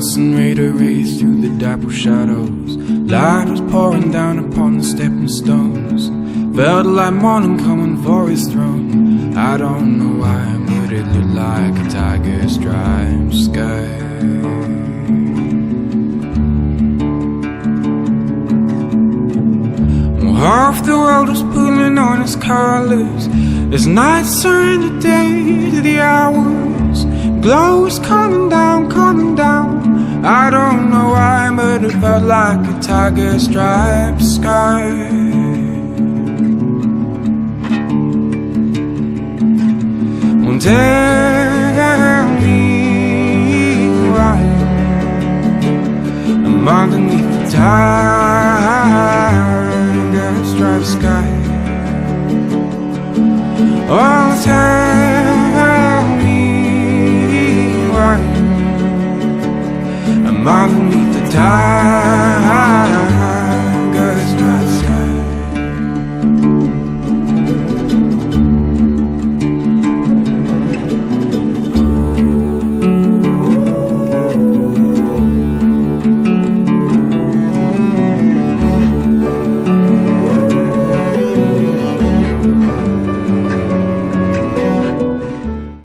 sun made a race through the dappled shadows. Light was pouring down upon the stepping stones. Felt like morning coming for his throne. I don't know why, but it looked like a tiger striped sky. Well, half the world was pulling on its colors as nights turned the day to the hours. Glow was coming down, coming down. I don't know why, but it felt like a tiger striped sky. Well, tell me why I'm underneath the tide.